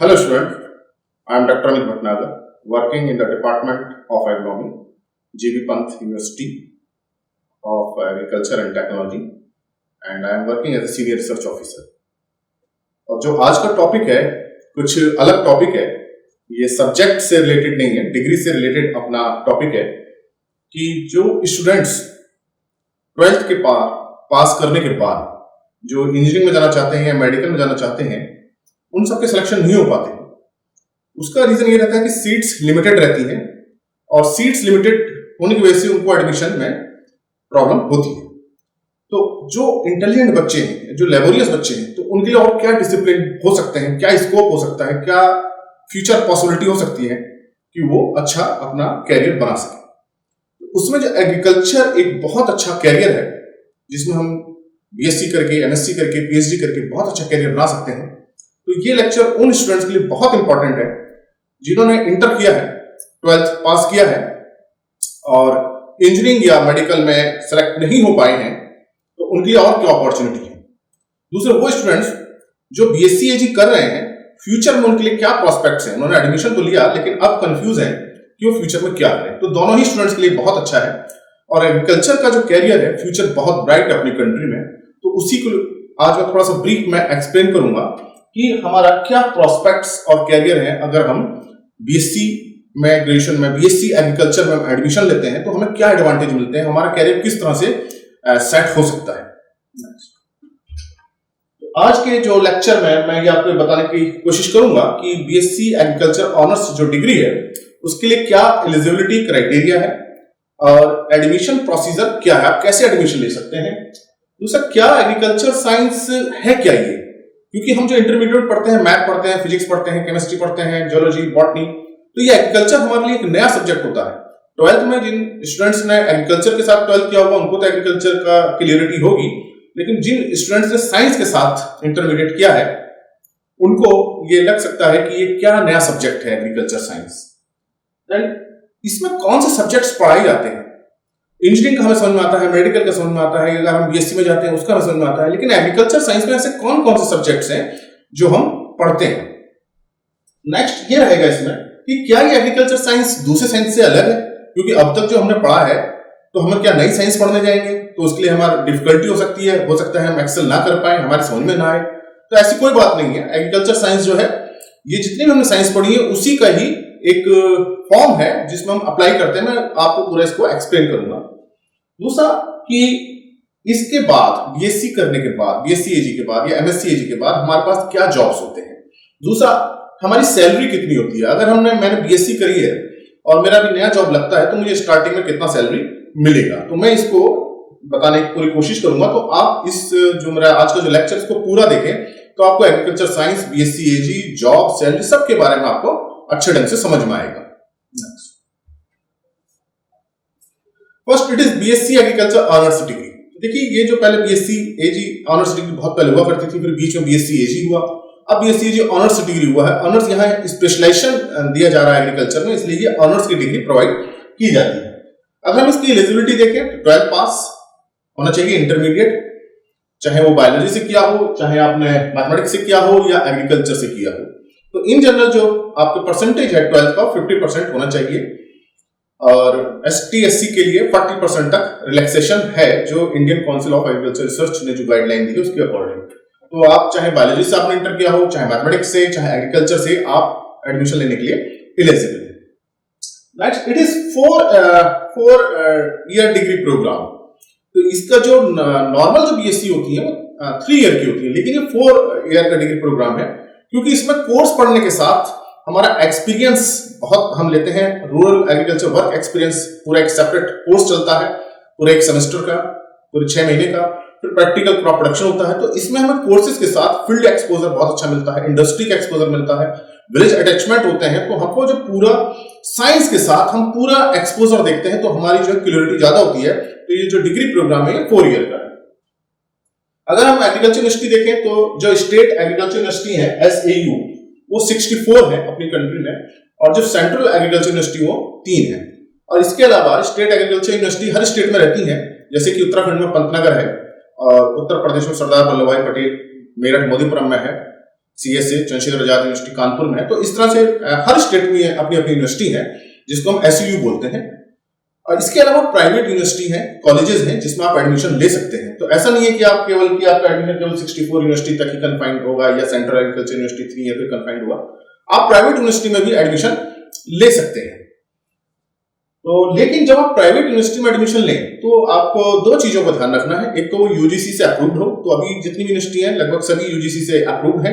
Hello student, I am Dr. Amit Bhatnagar, working in the Department of Agronomy, G.B. Pant University of Agriculture and Technology, and I am working as a Senior Research Officer. और जो आज का topic है कुछ अलग topic है, ये subject से रिलेटेड नहीं है, डिग्री से रिलेटेड अपना टॉपिक है कि जो स्टूडेंट्स 12th के पास करने के बाद जो इंजीनियरिंग में जाना चाहते हैं या मेडिकल में जाना चाहते हैं, उन सबके सिलेक्शन नहीं हो पाते। उसका रीजन ये रहता है कि सीट्स लिमिटेड रहती हैं और सीट्स लिमिटेड होने की वजह से उनको एडमिशन में प्रॉब्लम होती है। तो जो इंटेलिजेंट बच्चे हैं, जो लेबोरियस बच्चे हैं, तो उनके लिए और क्या डिसिप्लिन हो सकते हैं, क्या स्कोप हो सकता है, क्या फ्यूचर पॉसिबिलिटी हो सकती है कि वो अच्छा अपना कैरियर बना सके। उसमें जो एग्रीकल्चर एक बहुत अच्छा कैरियर है जिसमें हम बीएससी करके, एमएससी करके, पीएचडी करके बहुत अच्छा कैरियर बना सकते हैं। तो ये लेक्चर उन स्टूडेंट्स के लिए बहुत इंपॉर्टेंट है जिन्होंने इंटर किया है, 12th पास किया है और इंजीनियरिंग या मेडिकल में सेलेक्ट नहीं हो पाए हैं, तो उनके लिए और क्या अपॉर्चुनिटी है। दूसरे वो स्टूडेंट्स जो बीएससी एजी कर रहे हैं, फ्यूचर में उनके लिए क्या प्रोस्पेक्ट्स हैं। उन्होंने एडमिशन तो लिया लेकिन अब कंफ्यूज है कि वो फ्यूचर में क्या करें। तो दोनों ही स्टूडेंट्स के लिए बहुत अच्छा है और एग्रीकल्चर का जो कैरियर है, फ्यूचर बहुत ब्राइट है अपनी कंट्री में। तो उसी को आज मैं थोड़ा सा ब्रीफ में एक्सप्लेन करूंगा कि हमारा क्या प्रोस्पेक्ट्स और कैरियर है। अगर हम बीएससी में, ग्रेजुएशन में, बीएससी एग्रीकल्चर में एडमिशन लेते हैं तो हमें क्या एडवांटेज मिलते हैं, हमारा कैरियर किस तरह से सेट हो सकता है। तो आज के जो लेक्चर में मैं ये आपको बताने की कोशिश करूंगा कि बीएससी एग्रीकल्चर ऑनर्स जो डिग्री है उसके लिए क्या एलिजिबिलिटी क्राइटेरिया है और एडमिशन प्रोसीजर क्या है, आप कैसे एडमिशन ले सकते हैं। दूसरा, क्या एग्रीकल्चर साइंस है क्या ये, क्योंकि हम जो इंटरमीडिएट पढ़ते हैं, मैथ पढ़ते हैं, फिजिक्स पढ़ते हैं, केमिस्ट्री पढ़ते हैं, जियोलॉजी, बॉटनी, तो ये एग्रीकल्चर हमारे लिए एक नया सब्जेक्ट होता है। 12th में जिन स्टूडेंट्स ने एग्रीकल्चर के साथ 12th किया होगा उनको तो एग्रीकल्चर का क्लियरिटी होगी, लेकिन जिन स्टूडेंट्स ने साइंस के साथ इंटरमीडिएट किया है उनको ये लग सकता है कि ये क्या नया सब्जेक्ट है एग्रीकल्चर साइंस। इसमें कौन से सब्जेक्ट्स पढ़ाए जाते हैं। इंजीनियरिंग का हमें समझ में आता है, मेडिकल का समझ में आता है, अगर हम बीएससी में जाते हैं उसका हमें समझ में आता है, लेकिन एग्रीकल्चर साइंस में ऐसे कौन कौन से सब्जेक्ट्स हैं जो हम पढ़ते हैं। नेक्स्ट ये रहेगा इसमें कि क्या ये एग्रीकल्चर साइंस दूसरे साइंस से अलग है, क्योंकि अब तक जो हमने पढ़ा है तो हमें क्या नई साइंस पढ़ने जाएंगे तो उसके लिए हमारी डिफिकल्टी हो सकती है, हो सकता है हम एक्सेल ना कर पाए, हमारे समझ में ना आए। तो ऐसी कोई बात नहीं है। एग्रीकल्चर साइंस जो है, ये जितनी भी हमने साइंस पढ़ी है उसी का ही एक फॉर्म है जिसमें हम अप्लाई करते हैं। मैं आपको पूरा इसको एक्सप्लेन करूंगा। दूसरा कि इसके बाद बीएससी करने के बाद, बीएससी एजी के बाद या एमएससी एजी के बाद हमारे पास क्या जॉब्स होते हैं। दूसरा, हमारी सैलरी कितनी होती है। अगर मैंने बीएससी करी है और मेरा भी नया जॉब लगता है तो मुझे स्टार्टिंग में कितना सैलरी मिलेगा, तो मैं इसको बताने की पूरी कोशिश करूंगा। तो आप इस जो मेरा आज का जो लेक्चर इसको पूरा देखें तो आपको एग्रीकल्चर साइंस, बीएससी एजी, जॉब, सैलरी सबके बारे में आपको अच्छे ढंग से समझ में आएगा। First, it is BSc agriculture honours degree. देखिए, ये जो पहले बीएससी एजी ऑनर्स डिग्री बहुत पहले हुआ करती थी, फिर बीच में बीएससी एजी हुआ, अब बीएससी एजी ऑनर्स डिग्री हुआ है। ऑनर्स यहाँ स्पेशलाइजेशन दिया जा रहा है एग्रीकल्चर में, इसलिए ये ऑनर्स की डिग्री प्रोवाइड की जाती है। अगर हम इसकी एलिजिबिलिटी देखें तो 12th पास होना चाहिए, इंटरमीडिएट, चाहे वो बायोलॉजी से किया हो, चाहे आपने मैथमेटिक्स से किया हो या एग्रीकल्चर से किया हो। तो इन जनरल जो आपके परसेंटेज है 12th का 50% होना चाहिए और एसटी एससी के लिए 40% तक रिलैक्सेशन है, जो Indian council of agriculture research ने जो गाइडलाइन दी है उसके अकॉर्डिंग। तो आप चाहे बायोलॉजी से आपने इंटर किया हो, चाहे मैथमेटिक्स से, चाहे एग्रीकल्चर से, आप एडमिशन लेने के लिए एलिजिबल है। Next, it is 4 year degree programme. तो इसका जो नॉर्मल जो बीएससी होती है वो 3 ईयर की होती है, लेकिन ये 4 ईयर का डिग्री प्रोग्राम है क्योंकि इसमें कोर्स पढ़ने के साथ हमारा एक्सपीरियंस बहुत हम लेते हैं। रूरल एग्रीकल्चर वर्क एक्सपीरियंस पूरा एक सेपरेट कोर्स चलता है, पूरे एक सेमेस्टर का, पूरे 6 महीने का, फिर प्रैक्टिकल क्रॉप प्रोडक्शन होता है। तो इसमें हमें कोर्सेज के साथ फील्ड एक्सपोजर बहुत अच्छा मिलता है, इंडस्ट्री का एक्सपोजर मिलता है, विलेज अटैचमेंट होते हैं। तो हमको जो पूरा साइंस के साथ हम पूरा एक्सपोजर देखते हैं तो हमारी जो क्लियरिटी ज्यादा होती है। तो ये जो डिग्री प्रोग्राम है ये 4 ईयर का है। अगर हम एग्रीकल्चर यूनिवर्सिटी देखें तो जो स्टेट एग्रीकल्चर यूनिवर्सिटी है SAU वो 64 है अपनी कंट्री में, और जो सेंट्रल एग्रीकल्चर यूनिवर्सिटी वो 3 है। और इसके अलावा स्टेट एग्रीकल्चर यूनिवर्सिटी हर स्टेट में रहती है, जैसे कि उत्तराखंड में पंतनगर है और उत्तर प्रदेश में सरदार वल्लभ भाई पटेल मेरठ मोदीपुरम में है, CSA चंद्रशेखर आजाद यूनिवर्सिटी कानपुर में है। तो इस तरह से हर स्टेट में अपनी अपनी यूनिवर्सिटी है जिसको हम SUU बोलते हैं। और इसके अलावा प्राइवेट यूनिवर्सिटी है, कॉलेजेस हैं जिसमें आप एडमिशन ले सकते हैं। तो ऐसा नहीं है कि आप केवल कि आपका एडमिशन केवल 64 यूनिवर्सिटी तक ही कन्फाइंड होगा या सेंट्रल एग्रीकल्चर यूनिवर्सिटी 3 या फिर कन्फाइंड होगा। आप प्राइवेट यूनिवर्सिटी में भी एडमिशन ले सकते हैं। तो लेकिन जब आप प्राइवेट यूनिवर्सिटी में एडमिशन लें तो आपको दो चीजों का ध्यान रखना है। एक तो वो UGC से अप्रूव्ड हो, तो अभी जितनी भी यूनिवर्सिटी है लगभग सभी UGC से अप्रूव्ड है।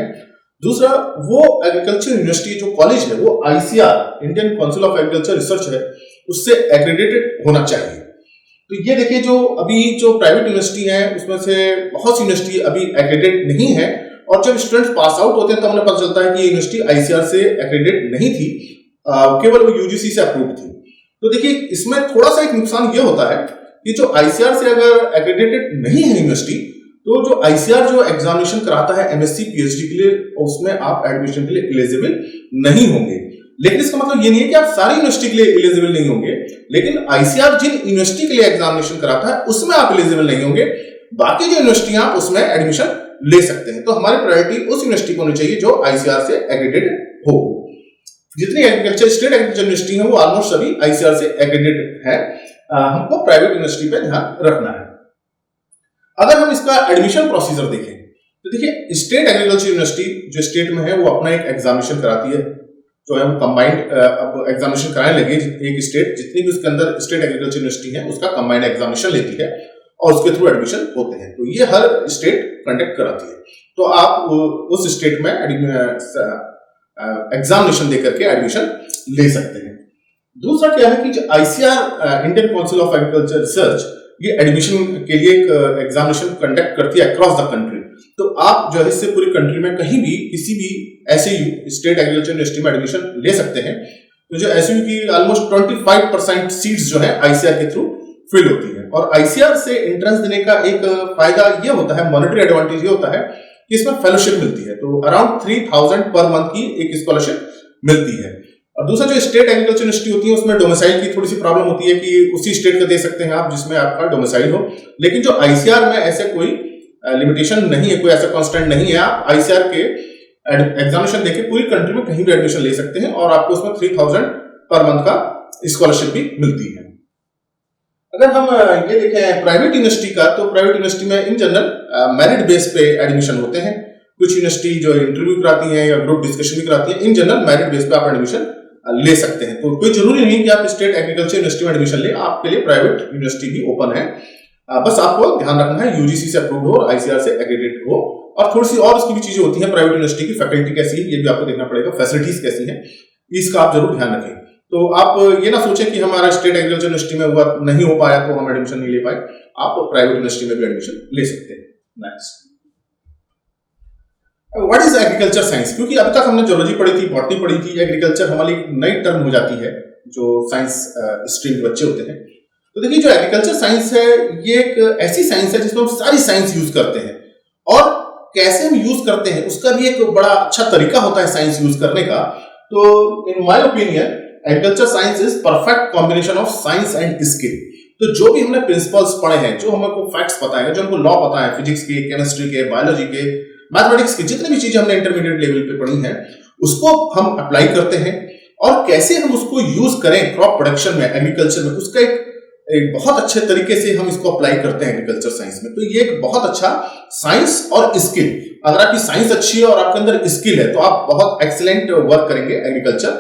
दूसरा, वो एग्रीकल्चर यूनिवर्सिटी जो कॉलेज है वो ICR Indian council of agriculture research है उससे एक्रेडिटेड होना चाहिए। तो ये देखिए, जो अभी जो प्राइवेट यूनिवर्सिटी है उसमें से बहुत सी यूनिवर्सिटी अभी एक्रेडिटेड नहीं है, और जब स्टूडेंट्स पास आउट होते हैं तब हमें पता चलता है कि ये यूनिवर्सिटी ICR से एक्रेडिटेड नहीं थी, केवल वो UGC से अप्रूव थी। तो देखिए, इसमें थोड़ा सा एक नुकसान ये होता है कि जो ICR से अगर एक्रेडिटेड नहीं है यूनिवर्सिटी, तो जो ICR जो एग्जामिनेशन कराता है MSc PhD के लिए, उसमें आप एडमिशन के लिए एलिजिबल नहीं होंगे। लेकिन इसका मतलब ये नहीं है कि आप सारी यूनिवर्सिटी के लिए एलिजिबल नहीं होंगे, लेकिन ICR जिन यूनिवर्सिटी के लिए एग्जामिनेशन कराता है उसमें आप एलिजिबल नहीं होंगे। बाकी जो यूनिवर्सिटियां उसमें एडमिशन ले सकते हैं। तो हमारी प्रायोरिटी उस यूनिवर्सिटी को होनी चाहिए जो ICR से एक्रेडिटेड हो। जितनी एग्रीकल्चर स्टेट एग्रीकल्चर यूनिवर्सिटी है वो ऑलमोस्ट सभी ICR से एक्रेडिटेड है। हमको प्राइवेट यूनिवर्सिटी पे ध्यान रखना है। अगर हम इसका एडमिशन प्रोसीजर देखें तो देखिए, स्टेट एग्रीकल्चर यूनिवर्सिटी जो स्टेट में है वो अपना एक एग्जामिनेशन कराती है, जो है वो कंबाइंड अब एग्जामिनेशन कराने लगे। एक स्टेट जितनी भी उसके अंदर स्टेट एग्रीकल्चर यूनिवर्सिटी है उसका कंबाइंड एग्जामिनेशन लेती है और उसके थ्रू एडमिशन होते हैं। तो ये हर स्टेट कंडक्ट कराती है। तो आप उस स्टेट में एग्जामिनेशन देकर के एडमिशन ले सकते हैं। दूसरा क्या है कि जो ICR Indian council of agriculture research ये एडमिशन के लिए एक एग्जामिनेशन कंडक्ट करती है अक्रॉस द कंट्री। तो आप जो है इससे पूरी कंट्री में कहीं भी किसी भी SAU स्टेट एग्रीकल्चर यूनिवर्सिटी में एडमिशन ले सकते हैं। तो जो SAU की ऑलमोस्ट 25% सीट्स जो है ICR के थ्रू फिल होती है। और ICR से एंट्रेंस देने का एक फायदा ये होता है, मॉनेटरी एडवांटेज ये होता है कि इसमें फेलोशिप मिलती है। तो अराउंड 3000 पर मंथ की एक स्कॉलरशिप मिलती है। और दूसरा, जो स्टेट एग्रीकल्चर यूनिवर्सिटी होती है उसमें डोमिसाइल की थोड़ी सी प्रॉब्लम होती है कि उसी स्टेट का दे सकते हैं आप जिसमें आपका डोमिसाइल हो। लेकिन जो ICR में ऐसे कोई लिमिटेशन नहीं है, कोई ऐसा कांस्टेंट नहीं है। आप ICR के एग्जामिनेशन देके पूरी कंट्री में कहीं भी एडमिशन ले सकते हैं और आपको उसमें 3000 पर मंथ का स्कॉलरशिप भी मिलती है। अगर हम ये देखें प्राइवेट यूनिवर्सिटी का, तो प्राइवेट यूनिवर्सिटी में इन जनरल मेरिट बेस पे एडमिशन होते हैं। कुछ यूनिवर्सिटी जो इंटरव्यू कराती हैं या ग्रुप डिस्कशन भी कराती हैं, इन जनरल मेरिट बेस पे आप एडमिशन ले सकते हैं। तो कोई जरूरी नहीं कि आप स्टेट एग्रीकल्चर यूनिवर्सिटी में एडमिशन लें, आपके लिए प्राइवेट यूनिवर्सिटी भी ओपन है। बस आपको ध्यान रखना है UGC से अप्रूव्ड हो और ICR से एक्रेडिटेड हो। और थोड़ी सी और उसकी भी चीजें होती हैं प्राइवेट यूनिवर्सिटी की, फैकल्टी कैसी है ये भी आपको देखना पड़ेगा, फैसिलिटीज कैसी हैं, इसका आप जरूर ध्यान रखें। तो आप ये ना सोचें कि हमारा स्टेट एग्रीकल्चर यूनिवर्सिटी में हुआ नहीं हो पाया तो हम एडमिशन नहीं ले पाए। आप प्राइवेट यूनिवर्सिटी में भी एडमिशन ले सकते हैं। Next, what is agriculture science? क्योंकि अब तक हमने जोलॉजी पढ़ी थी, बॉटनी पढ़ी थी, एग्रीकल्चर हमारी एक नई टर्म हो जाती है जो साइंस स्ट्रीम के बच्चे होते हैं। तो देखिए, जो एग्रीकल्चर साइंस है ये एक ऐसी साइंस है जिसमें हम सारी साइंस यूज करते हैं, और कैसे हम यूज करते हैं उसका भी एक बड़ा अच्छा तरीका होता है साइंस यूज करने का। तो in my opinion agriculture science is perfect combination of science and skill. तो जो भी हमने प्रिंसिपल्स पढ़े हैं, जो हमको फैक्ट्स पता है, जो हमको लॉ पता है, फिजिक्स के, केमिस्ट्री के, बायोलॉजी के, मैथमेटिक्स की, जितनी भी चीजें हमने इंटरमीडिएट लेवल पे पढ़ी हैं उसको हम अप्लाई करते हैं। और कैसे हम उसको यूज करें क्रॉप प्रोडक्शन में, एग्रीकल्चर में, उसका एक बहुत अच्छे तरीके से हम इसको अप्लाई करते हैं एग्रीकल्चर साइंस में। तो ये एक बहुत अच्छा साइंस और स्किल, अगर आपकी साइंस अच्छी है और आपके अंदर स्किल है तो आप बहुत एक्सीलेंट वर्क करेंगे एग्रीकल्चर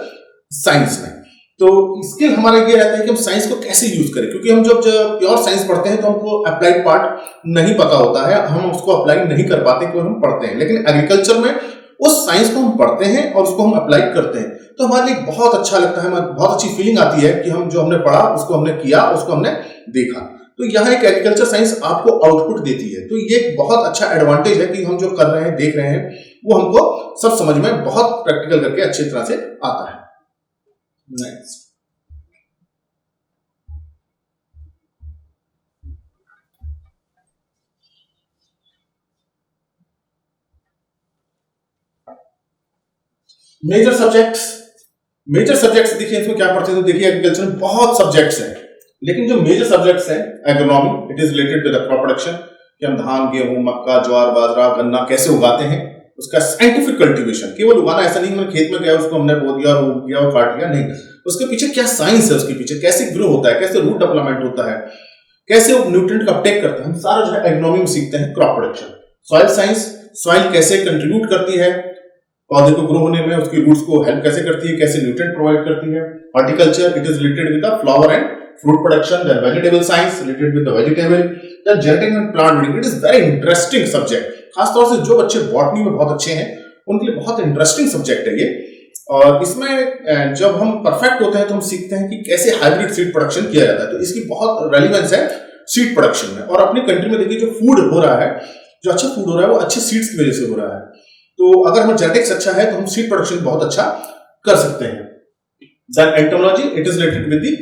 साइंस में। तो स्किल हमारा ये रहता है कि हम साइंस को कैसे यूज करें, क्योंकि हम जब प्योर साइंस पढ़ते हैं तो हमको अप्लाइड पार्ट नहीं पता होता है, हम उसको अप्लाई नहीं कर पाते क्योंकि हम पढ़ते हैं। लेकिन एग्रीकल्चर में उस साइंस को हम पढ़ते हैं और उसको हम अप्लाई करते हैं, तो हमारे लिए बहुत अच्छा लगता है, हमें बहुत अच्छी फीलिंग आती है कि हम जो हमने पढ़ा उसको हमने किया, उसको हमने देखा। तो यहाँ एक एग्रीकल्चर साइंस आपको आउटपुट देती है। तो ये एक बहुत अच्छा एडवांटेज है कि हम जो कर रहे हैं, देख रहे हैं, वो हमको सब समझ में बहुत प्रैक्टिकल करके अच्छी तरह से आता है। नेक्स्ट, मेजर सब्जेक्ट्स देखिए इसमें क्या पढ़ते हैं। तो देखिए एग्रीकल्चर में बहुत सब्जेक्ट्स हैं, लेकिन जो मेजर सब्जेक्ट्स हैं, agronomy, it is related with crop production, कि हम धान, गेहूं, मक्का, ज्वार, बाजरा, गन्ना कैसे उगाते हैं, उसका साइंटिफिक कल्टीवेशन, केवल उगाना ऐसा नहीं मैंने खेत में गया उसको हमने बो दिया और उग गया और काट लिया, नहीं, उसके पीछे क्या साइंस है, उसके पीछे कैसे ग्रो होता है, कैसे रूट डेवलपमेंट होता है, कैसे वो न्यूट्रिएंट का अपटेक करता है, हम सारा जो है एग्रोनॉमी में सीखते हैं। Crop production, soil science, soil कैसे कंट्रीब्यूट करती है पौधे को ग्रो होने में, उसकी रूट्स को हेल्प कैसे करती है, कैसे न्यूट्रिएंट प्रोवाइड करती है। Horticulture, it is related with the flower and fruit production, then vegetable science related with the vegetable, then genetic and plant breeding. It is very interesting subject. खासतौर से जो बच्चे बॉटनी में बहुत अच्छे हैं उनके लिए बहुत इंटरेस्टिंग सब्जेक्ट है ये। और इसमें जब हम परफेक्ट होते हैं तो हम सीखते हैं कि कैसे हाइब्रिड सीड प्रोडक्शन किया जाता है, तो इसकी बहुत रेलिवेंस है सीड प्रोडक्शन में। और अपनी कंट्री में देखिए जो फूड हो रहा है, जो अच्छा फूड हो रहा है वो अच्छे सीड्स की वजह से हो रहा है। तो अगर हमारा जेनेटिक्स अच्छा है तो हम सीड प्रोडक्शन बहुत अच्छा कर सकते हैं। Then entomology, it is related with the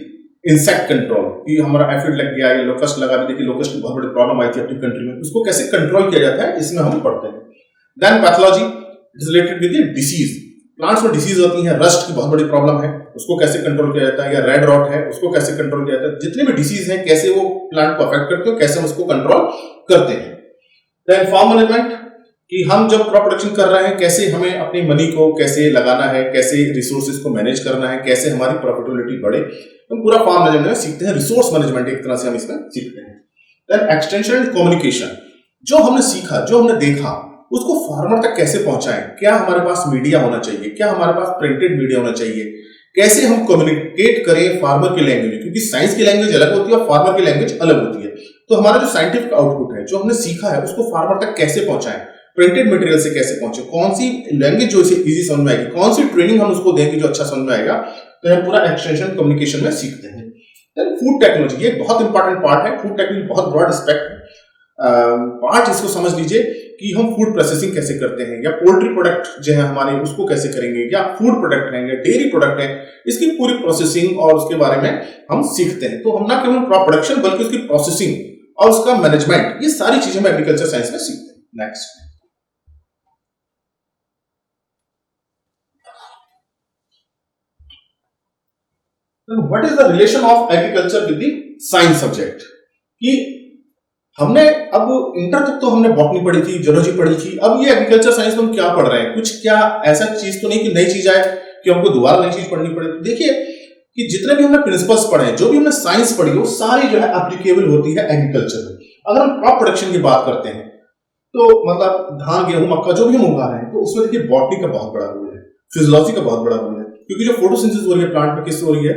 insect control, कि हमारा एफिड लग गया या लोकस्ट लगा, भी देखिए लोकस्ट की बहुत बड़ी प्रॉब्लम आई थी अपनी कंट्री में, उसको कैसे कंट्रोल किया जाता है इसमें हम पढ़ते हैं। Then pathology, it is related with the disease, plants में डिसीज होती है, रस्ट की बहुत बड़ी प्रॉब्लम है उसको कैसे कंट्रोल किया जाता है, या रेड रॉट है उसको कैसे कंट्रोल किया जाता है, जितनी भी डिसीज है कैसे वो प्लांट को अफेक्ट करते हो, कैसे हम उसको कंट्रोल करते हैं। देन फार्म मैनेजमेंट, कि हम जब क्रॉप प्रोडक्शन कर रहे हैं कैसे हमें अपनी मनी को कैसे लगाना है, कैसे रिसोर्सेज को मैनेज करना है, कैसे हमारी प्रॉफिटेबिलिटी बढ़े, हम पूरा फार्म मैनेजमेंट में सीखते हैं। रिसोर्स मैनेजमेंट एक तरह से हम इसमें सीखते हैं। देन एक्सटेंशन एंड कम्युनिकेशन, जो हमने सीखा, जो हमने देखा, उसको फार्मर तक कैसे पहुंचाएं, क्या हमारे पास मीडिया होना चाहिए, क्या हमारे पास प्रिंटेड मीडिया होना चाहिए, कैसे हम कम्युनिकेट करें फार्मर की लैंग्वेज, क्योंकि साइंस की लैंग्वेज अलग होती है और फार्मर की लैंग्वेज अलग होती है। तो हमारा जो साइंटिफिक आउटपुट है, जो हमने सीखा है, उसको फार्मर तक कैसे पहुंचाएं, प्रिंटेड मटेरियल से कैसे पहुंचे, कौन सी लैंग्वेज जो इसे इजी समझ में आएगी, कौन सी ट्रेनिंग हम उसको देंगे जो अच्छा समझ में आएगा, तो हम पूरा एक्सटेंशन कम्युनिकेशन में सीखते हैं। देन फूड टेक्नोलॉजी, ये बहुत इंपॉर्टेंट पार्ट है। फूड टेक्नोलॉजी बहुत ब्रॉड एस्पेक्ट पार्ट, इसको समझ लीजिए कि हम फूड प्रोसेसिंग कैसे करते हैं, या पोल्ट्री प्रोडक्ट जो है हमारे उसको कैसे करेंगे, या फूड प्रोडक्ट है या डेयरी प्रोडक्ट है, इसकी पूरी प्रोसेसिंग और उसके बारे में हम सीखते हैं। तो हम ना केवल क्रॉप प्रोडक्शन बल्कि उसकी प्रोसेसिंग और उसका मैनेजमेंट, ये सारी चीजें हम एग्रीकल्चर साइंस में सीखते हैं। Next, what is the relation of agriculture with the science subject, कि हमने अब इंटर तक तो हमने बॉटनी पढ़ी थी, जियोलॉजी पढ़ी थी, अब ये एग्रीकल्चर साइंस में हम क्या पढ़ रहे हैं, कुछ क्या ऐसा चीज तो नहीं कि नई चीज आए कि हमको दोबारा नई चीज पढ़नी पड़े। देखिए कि जितने भी हमने प्रिंसिपल्स पढ़े हैं, जो भी हमने साइंस पढ़ी वो सारी जो है एप्लीकेबल होती है एग्रीकल्चर में। अगर हम क्रॉप प्रोडक्शन की बात करते हैं तो मतलब धान, गेहूं, मक्का जो भी हम उगा रहे हैं, तो उसमें देखिए बॉटनी का बहुत बड़ा रोल है, फिजियोलॉजी का बहुत बड़ा रोल है, क्योंकि जो फोटोसिंथेसिस हो रही है प्लांट में किससे हो रही है,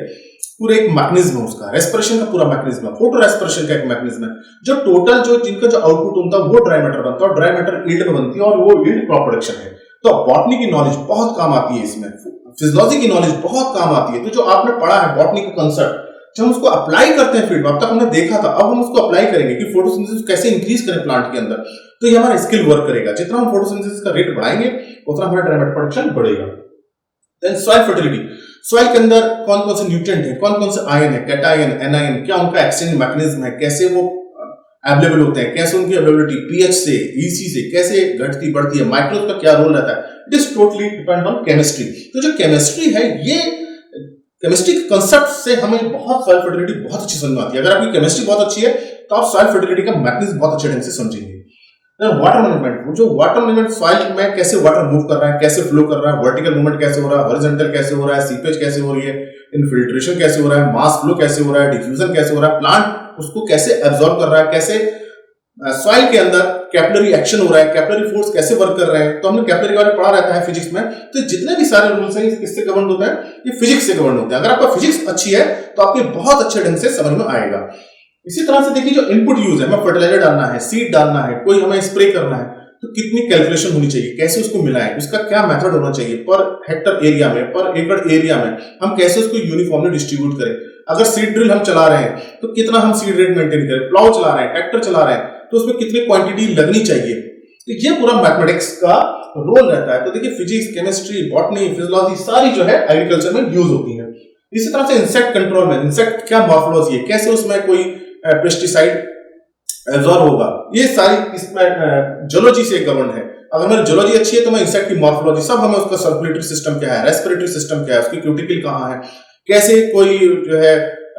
पूरा एक मैकेनिज्म है उसका, रेस्पिरेशन का पूरा मैकेनिज्म है, फोटो रेस्पिरेशन का एक मैकेनिज्म है, जो टोटल जो जिनका जो आउटपुट होता है वो ड्राई मैटर बनता है, और ड्राई मैटर यील्ड में बनती है, और वो यील्ड क्रॉप प्रोडक्शन है। तो बॉटनी की नॉलेज बहुत काम आती है इसमें, फिजियोलॉजी की नॉलेज बहुत काम आती है। तो जो आपने पढ़ा है बॉटनी का कंसेप्ट, जब हम उसको अप्लाई करते हैं फील्ड में, अब तक हमने देखा था, अब हम उसको अप्लाई करेंगे कि फोटोसिंथेसिस कैसे इंक्रीज करें प्लांट के अंदर, तो ये हमारा स्किल वर्क करेगा। जितना हम फोटोसिंथेसिस का रेट बढ़ाएंगे उतना हमारा ड्राई मैटर प्रोडक्शन बढ़ेगा। देन सॉइल फर्टिलिटी, सॉइल के अंदर कौन कौन से न्यूट्रिएंट है, कौन कौन से आयन है, कैटायन, एनायन, क्या उनका एक्सचेंज मैकेनिज्म है, कैसे वो अवेलेबल होते हैं, कैसे उनकी अवेलेबिलिटी पीएच से, ईसी से कैसे घटती बढ़ती है, माइक्रोब का क्या रोल रहता है, it is totally depend on chemistry. तो जो केमिस्ट्री है, ये केमिस्ट्री के कंसेप्ट से हमें बहुत सॉइल फर्टिलिटी बहुत अच्छी समझ में आती है। अगर आपकी केमिस्ट्री बहुत अच्छी है तो आप सॉइल फर्टिलिटी का मैकेनिज्म बहुत अच्छे ढंग से समझेंगे। वाटर मैनेजमेंट, जो वाटर मैनेजमेंट सॉइल में कैसे वाटर मूव कर रहा है, कैसे फ्लो कर रहा है, वर्टिकल मूवमेंट कैसे हो रहा है, हॉरिजॉन्टल कैसे हो रहा है, सीपेज कैसे हो रही है, इनफिल्ट्रेशन कैसे हो रहा है, मास फ्लो कैसे हो रहा है, डिफ्यूजन कैसे हो रहा है, प्लांट उसको कैसे एब्जॉर्ब कर रहा है, कैसे सॉइल के अंदर कैपिलरी एक्शन हो रहा है, कैपिलरी फोर्स कैसे वर्क कर रहे हैं। तो हमने कैपिलरी वाले पढ़ा रहता है फिजिक्स में। तो जितने भी सारे रूल्स हैं किससे गवर्न होते हैं, ये फिजिक्स से गवर्न होते हैं। अगर आपका फिजिक्स अच्छी है तो आपके बहुत अच्छे ढंग से समझ में आएगा। इसी तरह से देखिए जो इनपुट यूज है, हमें फर्टिलाइजर डालना है, सीड डालना है, कोई हमें स्प्रे करना है, तो कितनी कैलकुलेशन होनी चाहिए, कैसे उसको मिलाएं, उसका क्या मेथड होना चाहिए, पर हेक्टर एरिया में, पर एकड़ एरिया में हम कैसे उसको यूनिफॉर्मली डिस्ट्रीब्यूट करें। अगर सीड ड्रिल हम चला रहे हैं तो कितना हम सीड रेट मेंटेन करें, प्लाउ चला रहे हैं, ट्रैक्टर चला रहे हैं तो उसमें कितनी क्वांटिटी लगनी चाहिए। तो ये पूरा मैथमेटिक्स का रोल रहता है। तो देखिए फिजिक्स, केमिस्ट्री, बॉटनी, फिजियोलॉजी सारी जो है एग्रीकल्चर में यूज होती है। इसी तरह से इंसेक्ट कंट्रोल में, इंसेक्ट क्या मॉर्फोलॉजी है, कैसे उसमें कोई पेस्टिसाइड एब्जॉर्ब होगा, ये सारी इसमें जियोलॉजी से गवर्न है। अगर मेरी जियोलॉजी अच्छी है तो मैं इंसेक्ट की मॉर्फोलॉजी सब, हमें उसका सर्कुलेटरी सिस्टम क्या है, रेस्पिरेटरी सिस्टम क्या है, उसकी क्यूटिकल कहाँ है, कैसे कोई जो है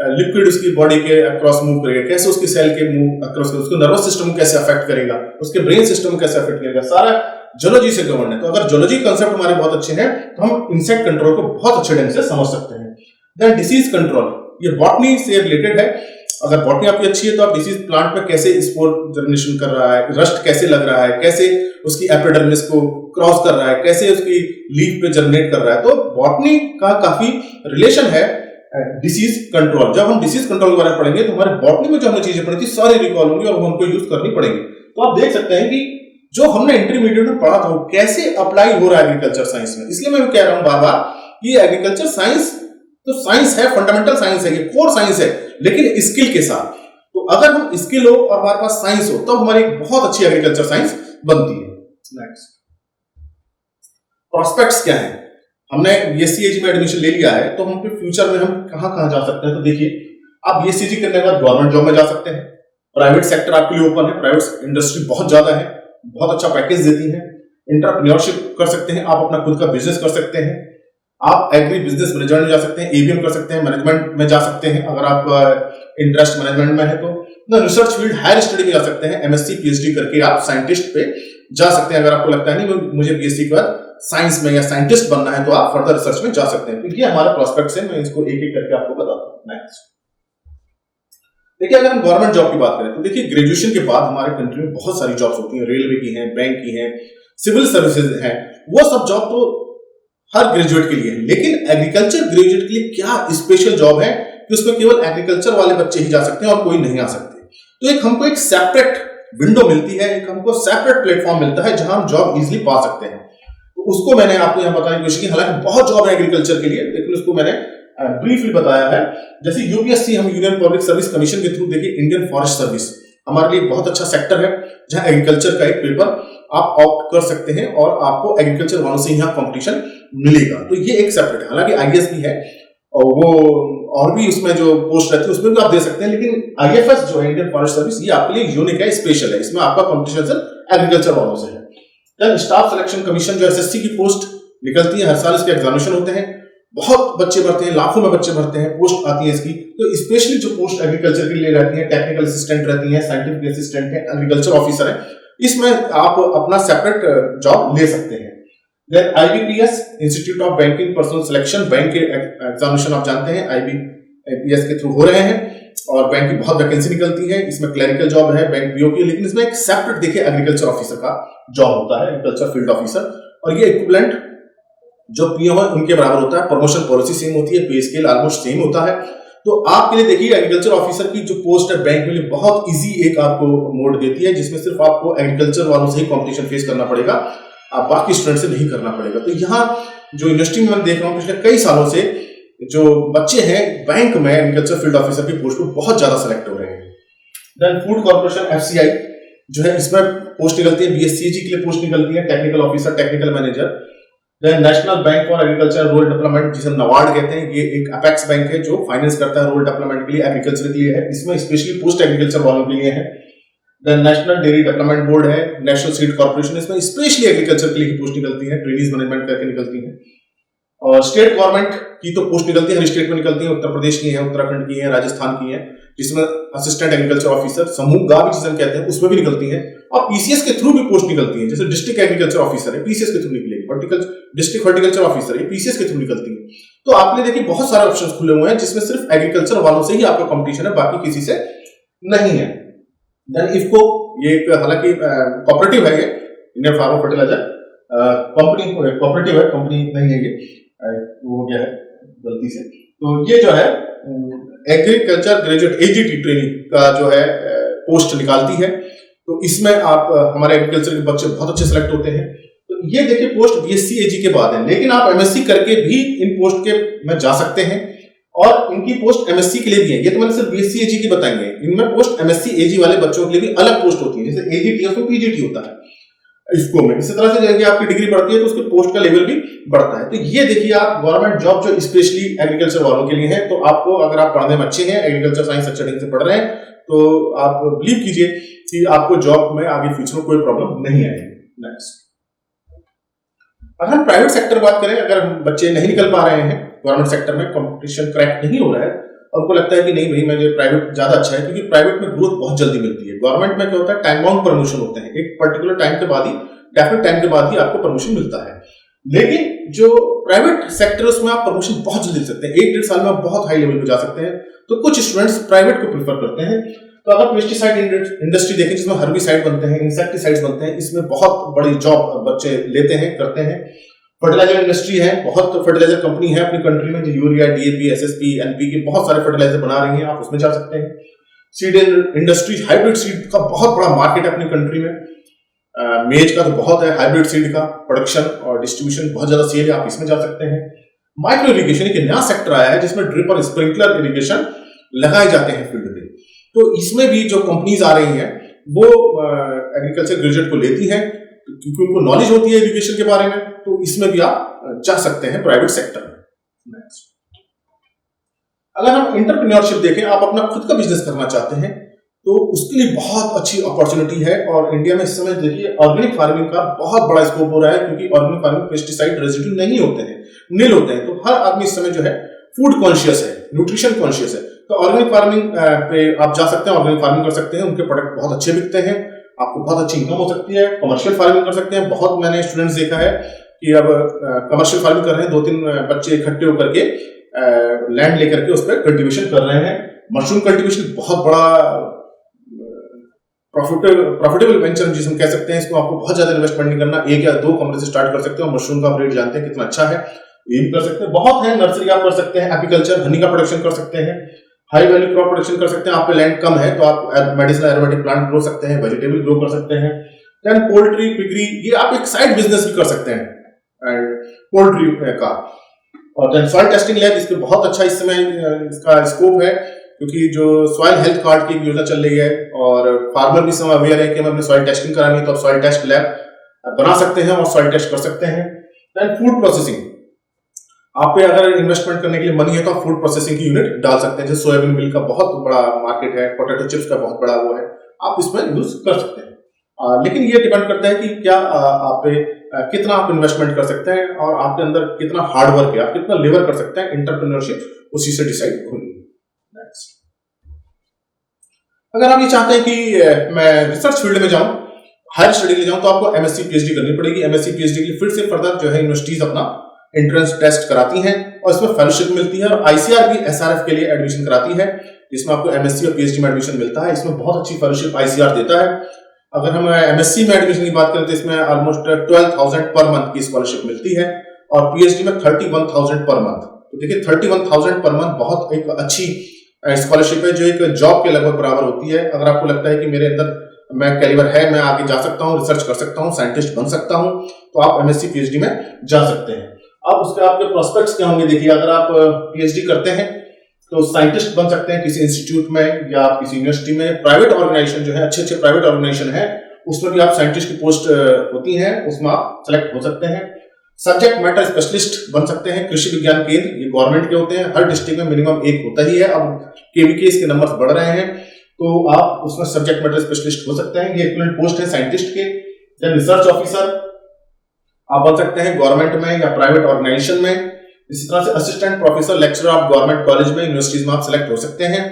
लिक्विड उसकी बॉडी के अक्रॉस मूव करेगा, कैसे उसकी सेल के मूव अक्रॉस, उसके नर्वस सिस्टम को कैसे अफेक्ट करेगा, उसके ब्रेन सिस्टम को कैसे अफेक्ट करेगा, सारा जोलॉजी से गवर्न है। तो अगर जोलॉजी कंसेप्ट हमारे बहुत अच्छे हैं तो हम इंसेक्ट कंट्रोल को बहुत अच्छे ढंग से समझ सकते हैं। देन डिसीज कंट्रोल, ये बॉटनी से रिलेटेड है। अगर बॉटनी आपकी अच्छी है तो आप डिसीज प्लांट में कैसे स्पोर जर्मिनेशन कर रहा है, रस्ट कैसे लग रहा है, कैसे उसकी एपिडर्मिस को क्रॉस कर रहा है, कैसे उसकी लीफ पे जर्मिनेट कर रहा है। तो बॉटनी का काफी रिलेशन है डिसीज कंट्रोल। जब हम डिसीज कंट्रोल के बारे में पढ़ेंगे तो हमारे बॉटनी में जो हमने चीजें पढ़ी थी सारी रिकॉल होंगी और वो हमको यूज करनी पड़ेगी। तो आप देख सकते हैं कि जो हमने इंटरमीडिएट में पढ़ा था वो कैसे अप्लाई हो रहा है एग्रीकल्चर साइंस में। इसलिए मैं कह रहा हूं बार बार कि एग्रीकल्चर साइंस तो साइंस है, फंडामेंटल साइंस है, ये कोर साइंस है, लेकिन स्किल के साथ। तो अगर हम स्किल हो और हमारे पास साइंस हो तब हमारी बहुत अच्छी एग्रीकल्चर साइंस बनती है। नेक्स्ट, प्रोस्पेक्ट्स क्या है? हमने बीएससी में एडमिशन ले लिया है तो हम फिर फ्यूचर में हम कहां कहां जा सकते हैं? तो देखिए, आप बीएससी करने के बाद गवर्नमेंट जॉब में जा सकते हैं, प्राइवेट सेक्टर आपके लिए ओपन है, प्राइवेट इंडस्ट्री बहुत ज्यादा है, बहुत अच्छा पैकेज देती है, एंटरप्रेन्योरशिप कर सकते हैं, आप अपना खुद का बिजनेस कर सकते हैं, आप एग्री बिजनेस मैनेजमेंट में जा सकते हैं, एबीएम कर सकते हैं, मैनेजमेंट में जा सकते हैं अगर आप इंटरेस्ट मैनेजमेंट में है तो रिसर्च फील्ड हायर स्टडी में जा सकते हैं, एमएससी पीएचडी करके आप साइंटिस्ट पे जा सकते हैं। अगर आपको लगता है नहीं मुझे बीएससी के बाद साइंस में या साइंटिस्ट बनना है तो आप फर्दर रिसर्च में जा सकते हैं। तो ये हमारा प्रोस्पेक्ट है, मैं इसको एक एक करके आपको बताता हूं। नेक्स्ट देखिए, अगर हम गवर्नमेंट जॉब की बात करें तो देखिए ग्रेजुएशन के बाद हमारे कंट्री में बहुत सारी जॉब्स होती हैं, रेलवे की हैं, बैंक की हैं, सिविल सर्विसेज हैं, वो सब जॉब तो हर ग्रेजुएट के लिए है। लेकिन एग्रीकल्चर ग्रेजुएट के लिए क्या स्पेशल जॉब है कि उसमें केवल एग्रीकल्चर वाले बच्चे ही जा सकते हैं और कोई नहीं आ सकते। तो एक हमको एक सेपरेट विंडो मिलती है, एक हमको सेपरेट प्लेटफॉर्म मिलता है जहां हम जॉब इजीली पा सकते हैं। तो उसको मैंने आपको यहां बताने की कोशिश की। हालांकि बहुत जॉब है एग्रीकल्चर के लिए, लेकिन उसको मैंने ब्रीफली बताया है। जैसे यूपीएससी, हम यूनियन पब्लिक सर्विस कमीशन के थ्रू देखिए, इंडियन फॉरेस्ट सर्विस हमारे लिए बहुत अच्छा सेक्टर है जहां एग्रीकल्चर का एक पेपर आप ऑप्ट कर सकते हैं और आपको एग्रीकल्चर वालों से यहाँ कॉम्पिटिशन मिलेगा। तो ये एक सेपरेट है। हालांकि आईएएस भी है और वो और भी उसमें जो पोस्ट रहती है उसमें भी आप दे सकते हैं, लेकिन आईएफएस जो है इंडियन फॉरेस्ट सर्विस, ये आपके लिए यूनिक है, स्पेशल है। इसमें आपका कॉम्पिटिशन सिर्फ एग्रीकल्चर वालों से है। देन स्टाफ सिलेक्शन कमीशन जो एसएससी की पोस्ट निकलती है, हर साल इसके एग्जामिनेशन होते हैं, बहुत बच्चे भरते हैं, लाखों में बच्चे भरते हैं, पोस्ट आती है इसकी। तो स्पेशली जो पोस्ट एग्रीकल्चर के लिए रहती है, टेक्निकल असिस्टेंट रहती है, साइंटिफिक असिस्टेंट है, एग्रीकल्चर ऑफिसर है, इसमें आप अपना सेपरेट जॉब ले सकते हैं। Then IBPS, institute of banking personnel selection, bank के एग्जामिनेशन आप जानते हैं आईबीपीएस के थ्रू हो रहे हैं और बैंक की बहुत वैकेंसी निकलती है। इसमें क्लरिकल जॉब है, बैंक बीओ की, लेकिन इसमें एक सेपरेट देखिए एग्रीकल्चर ऑफिसर का जॉब होता है, एग्रीकल्चर फील्ड ऑफिसर, और ये इक्विवेलेंट जो पीओ है उनके बराबर होता है। प्रमोशन पॉलिसी सेम होती है, पे स्केल ऑलमोस्ट सेम होता है। तो आपके लिए देखिए एग्रीकल्चर ऑफिसर की जो पोस्ट है बैंक में लिए बहुत इजी एक आपको मोड देती है, जिसमें सिर्फ आपको एग्रीकल्चर वालों से ही कंपटीशन फेस करना पड़ेगा, आप बाकी स्टूडेंट से नहीं करना पड़ेगा। तो यहाँ जो इंडस्ट्री में मैं देख रहा हूँ पिछले कई सालों से जो बच्चे हैं बैंक में एग्रीकल्चर फील्ड ऑफिसर की पोस्ट पर बहुत ज्यादा सेलेक्ट हो रहे हैं। देन फूड कॉर्पोरेशन एफसीआई जो है, इसमें पोस्ट निकलती है, बीएससीजी के लिए पोस्ट निकलती है, technical officer, technical manager. Then national bank for agriculture rural development, जिसे नबार्ड कहते हैं, ये एक अपेक्स बैंक है जो फाइनेंस करता है रूरल डेवलपमेंट के लिए, एग्रीकल्चर के लिए है। इसमें स्पेशली पोस्ट एग्रीकल्चर वालों के लिए है। Then national dairy development board है, नेशनल सीड कॉर्पोरेशन, इसमें स्पेशली एग्रीकल्चर के लिए पोस्ट निकलती है, ट्रेनिज मैनेजमेंट करके निकलती है। और स्टेट गवर्नमेंट की तो पोस्ट निकलती है, हर स्टेट में निकलती है, उत्तर प्रदेश की है, उत्तराखंड की है, राजस्थान की है, जिसमें असिस्टेंट एग्रीकल्चर ऑफिसर, समूह गा भी जिसे हम कहते हैं, उसमें भी निकलती है। और पीसीएस के थ्रू भी पोस्ट निकलती है, जैसे डिस्ट्रिक्ट एग्रीकल्चर ऑफिसर है, पीसीएस के थ्रू निकलेगी, डिस्ट्रिक्ट हॉर्टिकल्चर ऑफिसर है, पीसीएस के थ्रू निकलती है। तो आपके लिए देखिए बहुत सारे ऑप्शंस खुले हुए हैं, जिसमें सिर्फ एग्रीकल्चर वालों से ही आपका कंपटीशन है, बाकी किसी से नहीं है। देन इफको, ये एक हालांकि कोऑपरेटिव है, ये Indian farmer fertiliser company cooperative है, कंपनी नहीं है, ये वो गया है गलती से। तो ये जो है एग्रीकल्चर ग्रेजुएट एजीटी ट्रेनिंग का जो है पोस्ट निकालती है। तो इसमें आप हमारे एग्रीकल्चर के बच्चे बहुत अच्छे सेलेक्ट होते हैं। तो ये देखिए पोस्ट बीएससी एजी के बाद है, लेकिन आप एमएससी करके भी इन पोस्ट के में जा सकते हैं और इनकी पोस्ट एमएससी के लिए भी है। ये तो मैंने सिर्फ बीएससी एजी की बताई है, इनमें पोस्ट एमएससी एजी वाले बच्चों के लिए भी अलग पोस्ट होती है, जैसे एजीटी है उसमें पीजीटी होता है इसको में। इसी तरह से जैसे आपकी डिग्री बढ़ती है तो उसके पोस्ट का लेवल भी बढ़ता है। तो ये देखिए आप गवर्नमेंट जॉब जो स्पेशली एग्रीकल्चर वालों के लिए है, तो आपको अगर आप पढ़ने में अच्छे हैं, एग्रीकल्चर साइंस अच्छे ढंग से पढ़ रहे हैं, तो आप बिलीव कीजिए कि आपको जॉब में आगे फ्यूचर में कोई प्रॉब्लम नहीं आएगी। नेक्स्ट, अगर हम प्राइवेट सेक्टर बात करें, अगर बच्चे नहीं निकल पा रहे हैं गवर्नमेंट सेक्टर में, कंपटीशन क्रैक नहीं हो रहा है और उनको लगता है कि नहीं भाई मुझे प्राइवेट ज्यादा अच्छा है, क्योंकि प्राइवेट में ग्रोथ बहुत जल्दी मिलती है। गवर्नमेंट में क्या होता है, टाइम बाउंड प्रमोशन होते हैं, एक पर्टिकुलर टाइम के बाद ही डेफिनेट टाइम के बाद ही आपको प्रमोशन मिलता है। लेकिन जो प्राइवेट सेक्टर है उसमें आप प्रमोशन बहुत जल्दी ले सकते हैं, 1-1.5 साल में आप बहुत हाई लेवल पे जा सकते हैं। तो कुछ स्टूडेंट्स प्राइवेट को प्रीफर करते हैं। तो अगर पेस्टिसाइड इंडस्ट्री देखें जिसमें हर्बिसाइड बनते हैं, इंसेक्टिसाइड्स बनते हैं, इसमें बहुत बड़ी जॉब बच्चे लेते हैं, करते हैं। फर्टिलाइजर इंडस्ट्री है, बहुत फर्टिलाइजर कंपनी है अपनी कंट्री में जो यूरिया, डीएपी, एसएसपी, एनपी के बहुत सारे फर्टिलाइजर बना रही हैं, आप उसमें जा सकते हैं। सीड इंडस्ट्री, हाइब्रिड सीड का बहुत बड़ा मार्केट है अपनी कंट्री में। मेज का तो बहुत है, हाइब्रिड सीड का प्रोडक्शन और डिस्ट्रीब्यूशन बहुत ज्यादा सेल है, आप इसमें जा सकते हैं। माइक्रो इरिगेशन एक नया सेक्टर आया है जिसमें ड्रिप और स्प्रिंकलर इरिगेशन लगाए जाते हैं फील्ड पे। तो इसमें भी जो कंपनीज आ रही हैं वो एग्रीकल्चर ग्रेजुएट को लेती हैं क्योंकि उनको नॉलेज होती है इरिगेशन के बारे में। तो इसमें भी आप जा सकते हैं प्राइवेट सेक्टर में। अगर हम एंटरप्रेन्योरशिप देखें, आप अपना खुद का बिजनेस करना चाहते हैं तो उसके लिए बहुत अच्छी अपॉर्चुनिटी है। और इंडिया में इस समय देखिए ऑर्गेनिक फार्मिंग का बहुत बड़ा स्कोप हो रहा है क्योंकि ऑर्गेनिक फार्मिंग पेस्टिसाइड रेजिड्यू नहीं होते हैं, नील होते हैं। तो हर आदमी इस समय जो है फूड कॉन्शियस है, न्यूट्रिशन कॉन्शियस है। तो ऑर्गेनिक फार्मिंग पे आप जा सकते हैं, ऑर्गेनिक फार्मिंग कर सकते हैं, उनके प्रोडक्ट बहुत अच्छे बिकते हैं, आपको बहुत अच्छी इनकम हो सकती है। कमर्शियल फार्मिंग कर सकते हैं, बहुत मैंने स्टूडेंट्स देखा है कि अब कमर्शियल फार्मिंग कर रहे हैं, 2-3 बच्चे इकट्ठे होकर के लैंड लेकर के उस पर कल्टीवेशन कर रहे हैं। मशरूम कल्टीवेशन बहुत बड़ा प्रॉफिटेबल वेंचर जिसे हम कह सकते हैं। इसको आपको बहुत ज्यादा इन्वेस्टमेंट नहीं करना, 1 या 2 कमरे से स्टार्ट कर सकते हो। मशरूम का रेट जानते हैं कितना अच्छा है, ये भी कर सकते हैं। बहुत है, नर्सरी आप कर सकते हैं, एपीकल्चर हनी का प्रोडक्शन कर सकते हैं, हाई वैल्यू क्रॉप प्रोडक्शन कर सकते हैं। आप पे लैंड कम है तो आप मेडिसिनल एरोमेटिक प्लांट ग्रो सकते हैं, वेजिटेबल ग्रो कर सकते हैं। देन पोल्ट्री, पिगरी, ये आप एक साइड बिजनेस भी कर सकते हैं पोल्ट्री का। और देन सॉइल टेस्टिंग लैब, इसके बहुत अच्छा इस समय इसका स्कोप है क्योंकि जो सॉइल हेल्थ कार्ड की योजना चल रही है और फार्मर भी समय अवेयर है कि हमें अपनी सॉइल टेस्टिंग करानी है, तो आप सॉइल टेस्ट लैब बना सकते हैं और सॉइल टेस्ट कर सकते हैं। देन फूड प्रोसेसिंग, आप पे अगर इन्वेस्टमेंट करने के लिए मनी है तो आप फूड प्रोसेसिंग की यूनिट डाल सकते हैं। जैसे सोयाबीन मिल का बहुत बड़ा मार्केट है, पोटैटो चिप्स का बहुत बड़ा वो है, आप इसमें यूज कर सकते हैं। लेकिन ये डिपेंड करता है कि क्या आप पे कितना आप इन्वेस्टमेंट कर सकते हैं और आपके अंदर कितना हार्ड वर्क है, आप कितना लेबर कर सकते हैं। एंटरप्रेन्योरशिप उसी से डिसाइड होगी। अगर आप ये चाहते हैं कि मैं रिसर्च फील्ड में जाऊं, हायर स्टडी के लिए जाऊं, तो आपको एमएससी पीएचडी करनी पड़ेगी। एमएससी पीएचडी के लिए फिर से फर्दर जो है यूनिवर्सिटीज अपना एंट्रेंस टेस्ट कराती हैं और इसमें फेलोशिप मिलती है। और आईसीआर भी एसआरएफ के लिए एडमिशन कराती है जिसमें आपको एमएससी और पीएचडी में एडमिशन मिलता है। इसमें बहुत अच्छी फेलोशिप आईसीआर देता है। अगर हम एमएससी में एडमिशन की बात करें तो इसमें ऑलमोस्ट 12,000 पर मंथ की स्कॉलरशिप मिलती है और पीएचडी में 31,000 पर मंथ। तो देखिए 31,000 पर मंथ बहुत एक अच्छी स्कॉलरशिप है जो एक जॉब के लगभग बराबर होती है। अगर आपको लगता है कि मेरे अंदर मैं कैलिबर है, मैं आगे जा सकता हूं, रिसर्च कर सकता हूं, साइंटिस्ट बन सकता हूं, तो आप एमएससी पीएचडी में जा सकते हैं। अब उसके आपके प्रोस्पेक्ट्स क्या होंगे, देखिए अगर आप पीएचडी करते हैं तो साइंटिस्ट बन सकते हैं किसी इंस्टीट्यूट में या किसी यूनिवर्सिटी में। प्राइवेट ऑर्गेनाइजेशन जो है, अच्छे प्राइवेट ऑर्गेनाइजेशन है, उसमें भी आप साइंटिस्ट की पोस्ट होती है, उसमें आप सेलेक्ट हो सकते हैं। सब्जेक्ट मैटर स्पेशलिस्ट बन सकते हैं। कृषि विज्ञान केंद्र, ये गवर्नमेंट के होते हैं, हर डिस्ट्रिक्ट में मिनिमम एक होता ही है। अब केवीके इसके नंबर बढ़ रहे हैं तो आप उसमें सब्जेक्ट मैटर स्पेशलिस्ट हो सकते हैं। ये इक्विवेलेंट पोस्ट है साइंटिस्ट के। देन रिसर्च ऑफिसर आप बन सकते हैं गवर्नमेंट में या प्राइवेट ऑर्गेनाइजेशन में। इसी तरह से असिस्टेंट प्रोफेसर लेक्चरर आप गवर्नमेंट कॉलेज में, यूनिवर्सिटीज में आप सेलेक्ट हो सकते हैं।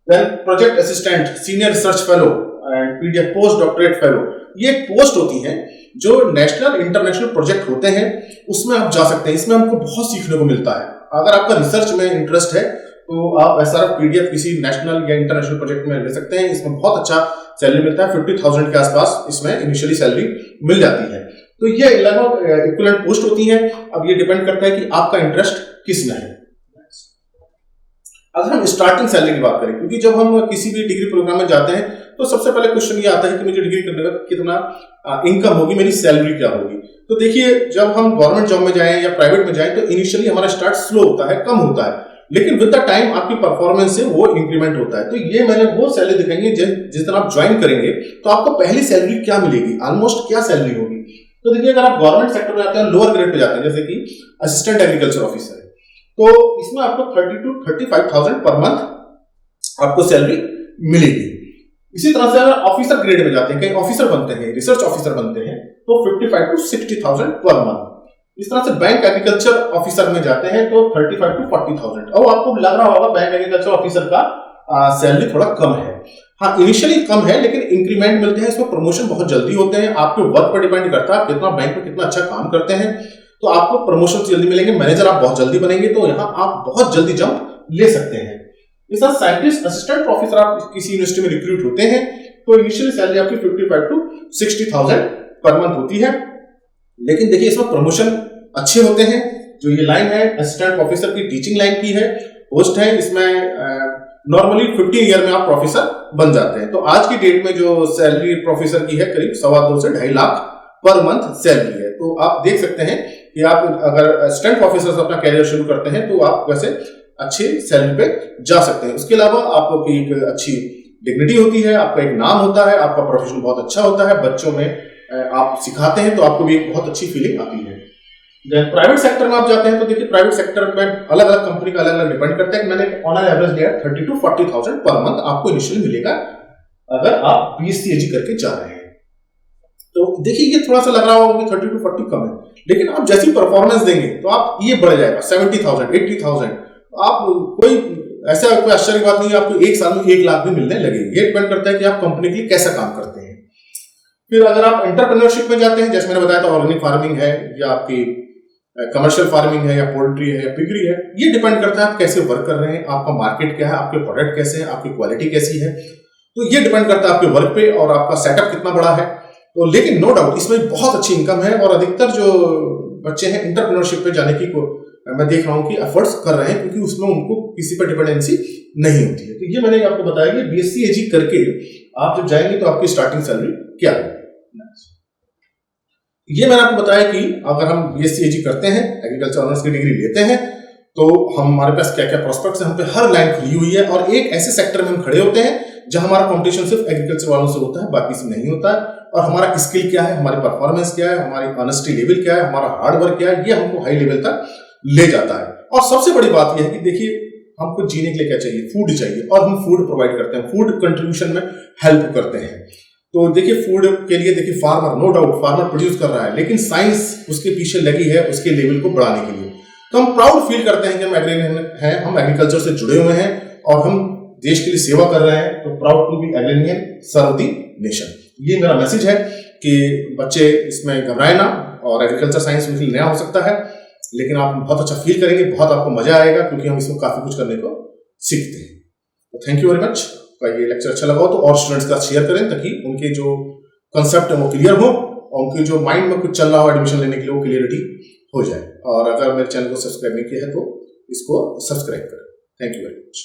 Then project assistant, senior research fellow and PDF post doctorate fellow, ये पोस्ट होती है जो नेशनल इंटरनेशनल प्रोजेक्ट होते हैं उसमें आप जा सकते हैं। इसमें हमको बहुत सीखने को मिलता है। अगर आपका रिसर्च में इंटरेस्ट है तो आप एसआरएफ पीडीएफ किसी नेशनल या इंटरनेशनल प्रोजेक्ट में ले सकते हैं। इसमें बहुत अच्छा सैलरी मिलता है, 50,000 के आसपास इसमें इनिशियली सैलरी मिल जाती है। तो ये लगभग इक्विवेलेंट पोस्ट होती है। अब ये डिपेंड करता है कि आपका इंटरेस्ट किस में है। अगर हम स्टार्टिंग सैलरी की बात करें, क्योंकि जब हम किसी भी डिग्री प्रोग्राम में जाते हैं तो सबसे पहले क्वेश्चन ये आता है कि मुझे डिग्री करने का कितना इनकम होगी, मेरी सैलरी क्या होगी। तो देखिए जब हम गवर्नमेंट जॉब में जाएं या प्राइवेट में जाएं तो इनिशियली हमारा स्टार्ट स्लो होता है, कम होता है, लेकिन विद द टाइम आपकी परफॉर्मेंस से वो इंक्रीमेंट होता है। तो ये मैंने वो सैलरी दिखाएंगे जिस दिन आप ज्वाइन करेंगे तो आपको पहली सैलरी क्या मिलेगी, ऑलमोस्ट क्या सैलरी होगी। तो देखिए अगर आप गवर्नमेंट सेक्टर में जाते हैं, लोअर ग्रेड पे जाते हैं, जैसे कि असिस्टेंट एग्रीकल्चर ऑफिसर है, तो इसमें आपको 30 to 35,000 पर मंथ आपको सैलरी मिलेगी। इसी तरह से अगर ऑफिसर ग्रेड में जाते हैं, कहीं ऑफिसर बनते हैं, रिसर्च ऑफिसर बनते हैं, तो 55 to 60,000 पर मंथ। इस तरह से बैंक एग्रीकल्चर ऑफिसर में जाते हैं तो 35 to 40,000। अब आपको लग रहा होगा बैंक एग्रीकल्चर ऑफिसर का सैलरी थोड़ा कम है। हाँ, इनिशियली कम है लेकिन इंक्रीमेंट मिलते हैं, इसमें प्रमोशन बहुत जल्दी होते हैं। आपके वर्क पर डिपेंड करता है, आप कितना बैंक में कितना अच्छा काम करते हैं तो आपको प्रमोशन जल्दी मिलेंगे, मैनेजर आप बहुत जल्दी बनेंगे, तो यहाँ आप बहुत जल्दी जंप ले सकते हैं। इस तरह साइंटिस्ट, असिस्टेंट प्रोफेसर आप किसी यूनिवर्सिटी में रिक्रूट होते हैं तो इनिशियल सैलरी आपकी 55 to 60,000 पर मंथ होती है। लेकिन देखिए इसमें प्रमोशन अच्छे होते हैं। जो ये लाइन है असिस्टेंट प्रोफेसर की टीचिंग लाइन की है, पोस्ट है, इसमें नॉर्मली 15 ईयर में आप प्रोफेसर बन जाते हैं। तो आज की डेट में जो सैलरी प्रोफेसर की है करीब 2.25 से 2.5 लाख पर मंथ सैलरी है। तो आप देख सकते हैं कि आप अगर असिस्टेंट प्रोफेसर से अपना कैरियर शुरू करते हैं तो आप वैसे अच्छे सैलरी पे जा सकते हैं। उसके अलावा आपकी एक अच्छी डिग्निटी होती है, आपका एक नाम होता है, आपका प्रोफेशन बहुत अच्छा होता है, बच्चों में आप सिखाते हैं तो आपको भी एक बहुत अच्छी फीलिंग आती है। प्राइवेट सेक्टर में आप जाते हैं तो देखिए प्राइवेट सेक्टर में अलग अलग कंपनी का अलग अलग डिपेंड करता है। मैंने ऑन एन एवरेज लिया 30 to 40,000 पर मंथ आपको इनिशियल मिलेगा अगर आप BSc करके जा रहे हैं। तो देखिए ये थोड़ा सा लग रहा होगा कि 30 to 40 कम है, लेकिन आप जैसी परफॉर्मेंस देंगे तो आप ये बढ़ जाएगा 70,000 80,000। आप कोई ऐसा कोई आश्चर्य की बात नहीं है, आपको एक साल में 1 लाख भी मिलने लगेगी। ये डिपेंड करता है कि आप कंपनी के लिए कैसा काम करते हैं। फिर अगर आप एंटरप्रेन्योरशिप में जाते हैं, जैसे मैंने बताया था ऑर्गेनिक फार्मिंग है या आपकी कमर्शियल फार्मिंग है या पोल्ट्री है या पिगरी है, ये डिपेंड करता है आप कैसे वर्क कर रहे हैं, आपका मार्केट क्या है, आपके प्रोडक्ट कैसे हैं, आपकी क्वालिटी कैसी है। तो ये डिपेंड करता है आपके वर्क पे और आपका सेटअप कितना बड़ा है। तो लेकिन नो डाउट इसमें बहुत अच्छी इनकम है और अधिकतर जो बच्चे हैं एंटरप्रेन्योरशिप पे जाने की मैं देख रहा हूं कि एफर्ट्स कर रहे हैं क्योंकि उसमें उनको किसी पर डिपेंडेंसी नहीं होती है। तो ये मैंने आपको बताया कि BSc करके आप जब जाएंगे तो आपकी स्टार्टिंग सैलरी क्या है। ये मैंने आपको बताया कि अगर हम BSc करते हैं, एग्रीकल्चर ऑनर्स की डिग्री लेते हैं तो हमारे पास क्या क्या प्रोस्पेक्ट्स है, हम पे हर लाइन खुली हुई है और एक ऐसे सेक्टर में हम खड़े होते हैं जहां हमारा कंपटीशन सिर्फ एग्रीकल्चर वालों से होता है, बाकी से नहीं होता है। और हमारा स्किल क्या है, हमारी परफॉर्मेंस क्या है, हमारी ऑनेस्टी लेवल क्या है, हमारा हार्ड वर्क क्या है, ये हमको हाई लेवल तक ले जाता है। और सबसे बड़ी बात यह है कि देखिए हमको जीने के लिए क्या चाहिए, फूड चाहिए और हम फूड प्रोवाइड करते हैं, फूड कंट्रीब्यूशन में हेल्प करते हैं। तो देखिए फूड के लिए देखिए farmer, no doubt farmer produce कर रहा है, लेकिन साइंस उसके पीछे लगी है उसके लेवल को बढ़ाने के लिए। तो हम प्राउड फील करते हैं कि हम एग्रीकल्चर हैं, हम एग्रीकल्चर से जुड़े हुए हैं और हम देश के लिए सेवा कर रहे हैं। तो proud to be agriculture, serve the nation. ये मेरा मैसेज है कि बच्चे इसमें घबराए ना, और एग्रीकल्चर साइंस उनके लिए नया हो सकता है लेकिन आप बहुत अच्छा फील करेंगे, बहुत आपको मजा आएगा क्योंकि हम इसमें काफी कुछ करने को सीखते हैं। तो थैंक यू वेरी मच। ये लेक्चर अच्छा लगा हो तो और स्टूडेंट्स का शेयर करें ताकि उनके जो कंसेप्ट है वो क्लियर हो और उनके जो माइंड में कुछ चल रहा हो एडमिशन लेने के लिए वो क्लियरिटी हो जाए। और अगर मेरे चैनल को सब्सक्राइब नहीं किया है तो इसको सब्सक्राइब करें। Thank you very much.